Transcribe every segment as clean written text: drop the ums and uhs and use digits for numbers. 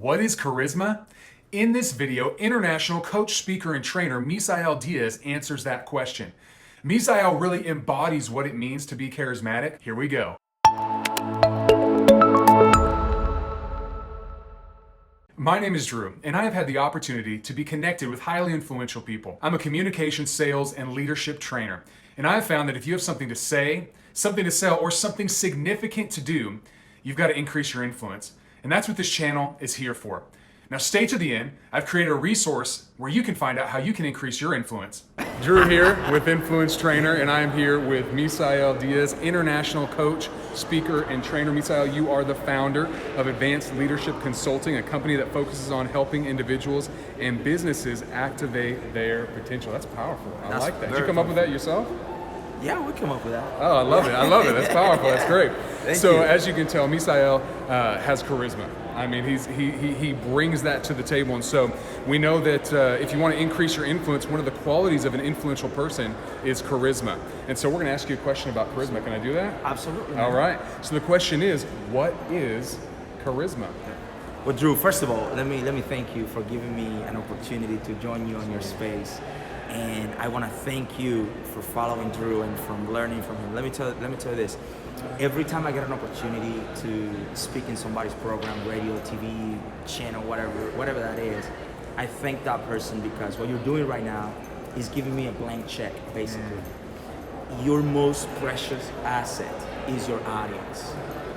What is charisma? In this video, international coach, speaker, and trainer Misael Diaz answers that question. Misael really embodies what it means to be charismatic. Here we go. My name is Drew, and I have had the opportunity to be connected with highly influential people. I'm a communication, sales, and leadership trainer, and I have found that if you have something to say, something to sell, or something significant to do, you've got to increase your influence. And that's what this channel is here for. Now stay to the end. I've created a resource where you can find out how you can increase your influence. Drew here with Influence Trainer, and I am here with Misael Diaz, international coach, speaker, and trainer. Misael, you are the founder of Advanced Leadership Consulting, a company that focuses on helping individuals and businesses activate their potential. That's powerful. I like that. Did you come up with that yourself? Yeah, we come up with that. Oh, I love it. I love it. That's powerful. That's great. Thank you. As you can tell, Misael has charisma. I mean, he brings that to the table. And so we know that if you want to increase your influence, one of the qualities of an influential person is charisma. And so we're going to ask you a question about charisma. Can I do that? Absolutely. All right. So the question is, what is charisma? Well, Drew, first of all, let me thank you for giving me an opportunity to join you on your space. And I want to thank you for following Drew and from learning from him. Let me tell you this. Every time I get an opportunity to speak in somebody's program, radio, TV, channel, whatever that is, I thank that person because what you're doing right now is giving me a blank check, basically. Your most precious asset is your audience.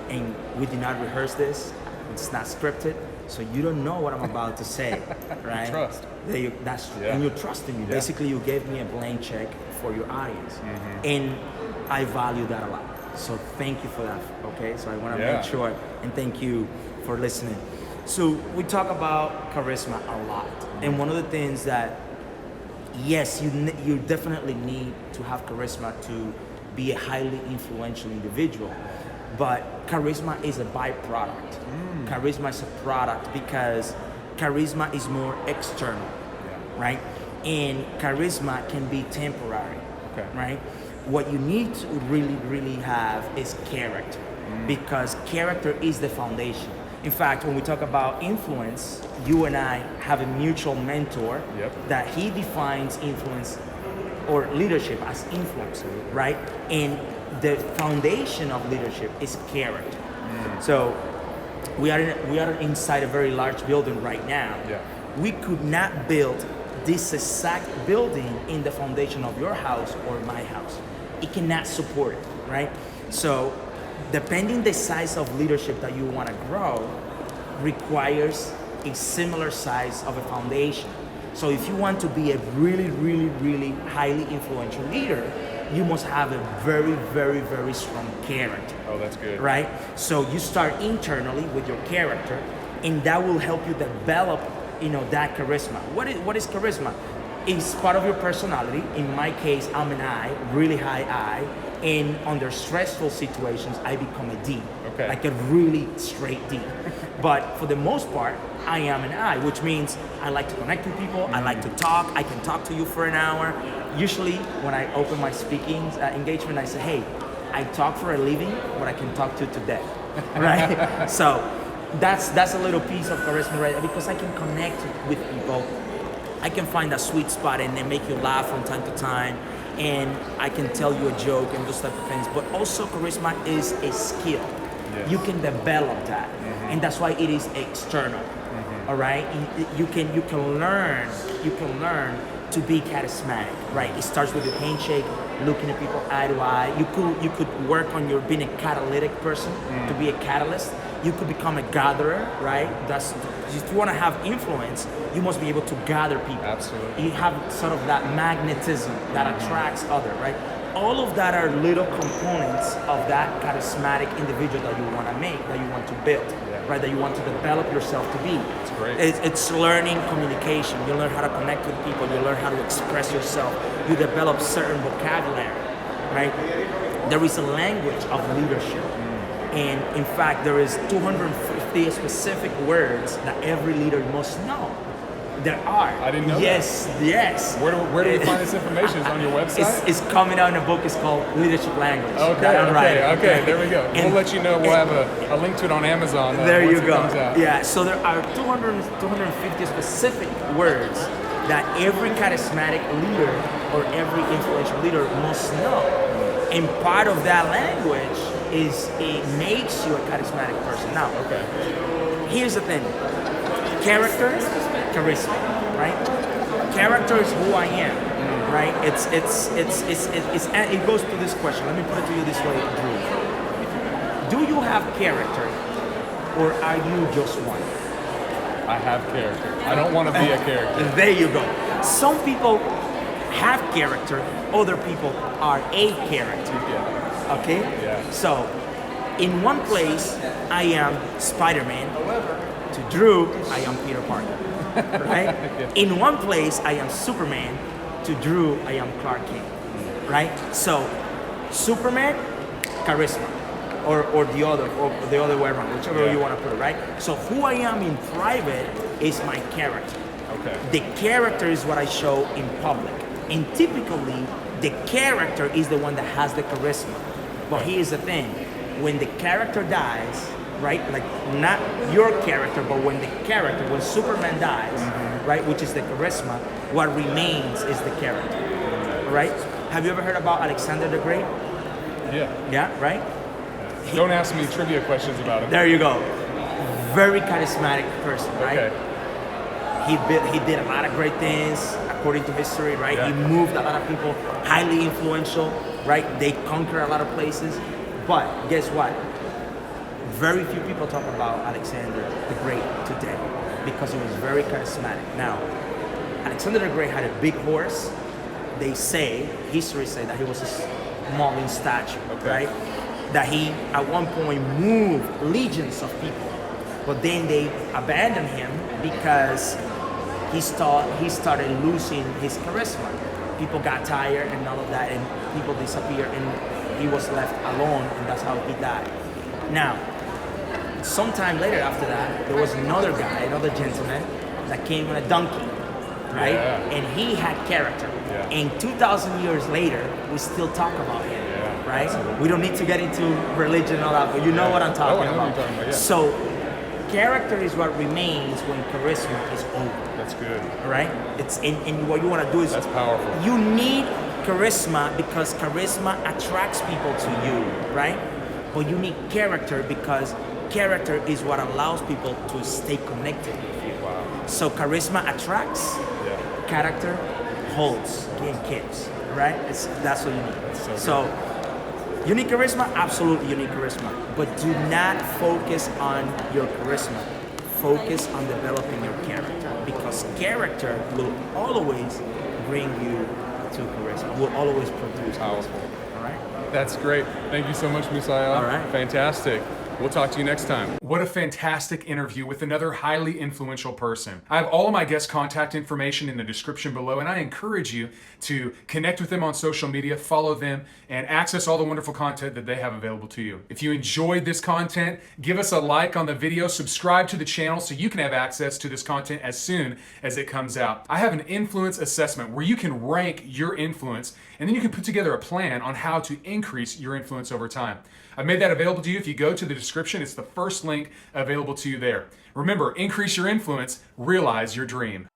And we did not rehearse this. It's not scripted. So you don't know what I'm about to say, right? Trust. And you're trusting me. Yeah. Basically, you gave me a blank check for your audience. Mm-hmm. And I value that a lot. So thank you for that, okay? So I want to make sure, and thank you for listening. So we talk about charisma a lot. And one of the things that, yes, you definitely need to have charisma to be a highly influential individual. But charisma is a byproduct. Charisma is a product because charisma is more external, right? And charisma can be temporary, right? What you need to really have is character, because character is the foundation. In fact, when we talk about influence, you and I have a mutual mentor that he defines influence or leadership as influence, right? And the foundation of leadership is character. So we are inside a very large building right now. We could not build this exact building in the foundation of your house or my house. It cannot support it, right? So depending the size of leadership that you want to grow requires a similar size of a foundation. So if you want to be a really highly influential leader, you must have a very strong character. Oh, that's good. Right? So you start internally with your character, and that will help you develop, that charisma. What is charisma? It's part of your personality. In my case, I'm an I, really high I, and under stressful situations, I become a D, like a really straight D. But for the most part, I am an I, which means I like to connect with people, I like to talk, I can talk to you for an hour. Usually, when I open my speaking engagement, I say, hey, I talk for a living, but I can talk to you to death, right? So that's a little piece of charisma, right? Because I can connect with people. I can find a sweet spot and then make you laugh from time to time, and I can tell you a joke and those type of things. But also, charisma is a skill. You can develop that, and that's why it is external. All right, you can learn to be charismatic, right? It starts with your handshake, looking at people eye to eye. You could work on your being a catalytic person, to be a catalyst. You could become a gatherer, right? If you want to have influence, you must be able to gather people. Absolutely. You have sort of that magnetism that attracts others, right? All of that are little components of that charismatic individual that you want to make, that you want to build, right? That you want to develop yourself to be. That's great. It's learning communication. You learn how to connect with people. You learn how to express yourself. You develop certain vocabulary, right? There is a language of leadership. And in fact, there is 250 specific words that every leader must know. There are. I didn't know yes, that. Yes. Where do we find this information? Is it on your website? It's coming out in a book. It's called Leadership Language. Okay, there we go. We'll let you know. We'll have a link to it on Amazon. There once you it go. comes out. Yeah, so there are 250 specific words that every charismatic leader or every influential leader must know. And part of that language is it makes you a charismatic person. Now, here's the thing. Character, charisma, right? Character is who I am, right? It goes to this question. Let me put it to you this way, Drew. Do you have character or are you just one? I have character. I don't want to be a character. There you go. Some people have character, other people are a character. Yeah. Okay? Yeah. So, in one place, I am Spider-Man. To Drew, I am Peter Parker. Right? Yeah. In one place, I am Superman. To Drew, I am Clark Kent. Right? So, Superman, charisma. Or the other way around, whichever you want to put it, right? So who I am in private is my character. Okay. The character is what I show in public. And typically, the character is the one that has the charisma. But here's the thing, when the character dies, right? Like not your character, but when Superman dies, right? Which is the charisma, what remains is the character, right? Have you ever heard about Alexander the Great? Yeah. Yeah, right? Don't ask me trivia questions about him. There you go. Very charismatic person, right? Okay. He did a lot of great things according to history, right? Yeah. He moved a lot of people, highly influential, right? They conquered a lot of places. But guess what? Very few people talk about Alexander the Great today because he was very charismatic. Now, Alexander the Great had a big horse. They say, history say that he was small in stature, right? That he at one point moved legions of people, but then they abandoned him because he started losing his charisma. People got tired and all of that, and people disappeared, and he was left alone, and that's how he died. Now, sometime later after that, there was another guy, another gentleman, that came on a donkey, right? And he had character. And 2,000 years later, we still talk about him. Right? Absolutely. We don't need to get into religion and all that, but you know what I'm talking about. So, character is what remains when charisma is over. That's good. Right? And what you want to do is that's powerful. You need charisma because charisma attracts people to you, right? But you need character because character is what allows people to stay connected with you. Wow. So charisma attracts, character holds and keeps. Right? That's what you need. So you need charisma? Absolutely, you need charisma. But do not focus on your charisma. Focus on developing your character. Because character will always bring you to charisma. Will always produce powerful. All right? That's great. Thank you so much, Misael. All right. Fantastic. We'll talk to you next time. What a fantastic interview with another highly influential person. I have all of my guest contact information in the description below, and I encourage you to connect with them on social media, follow them, and access all the wonderful content that they have available to you. If you enjoyed this content, give us a like on the video, subscribe to the channel so you can have access to this content as soon as it comes out. I have an influence assessment where you can rank your influence, and then you can put together a plan on how to increase your influence over time. I've made that available to you. If you go to the description, it's the first link available to you there. Remember, increase your influence, realize your dream.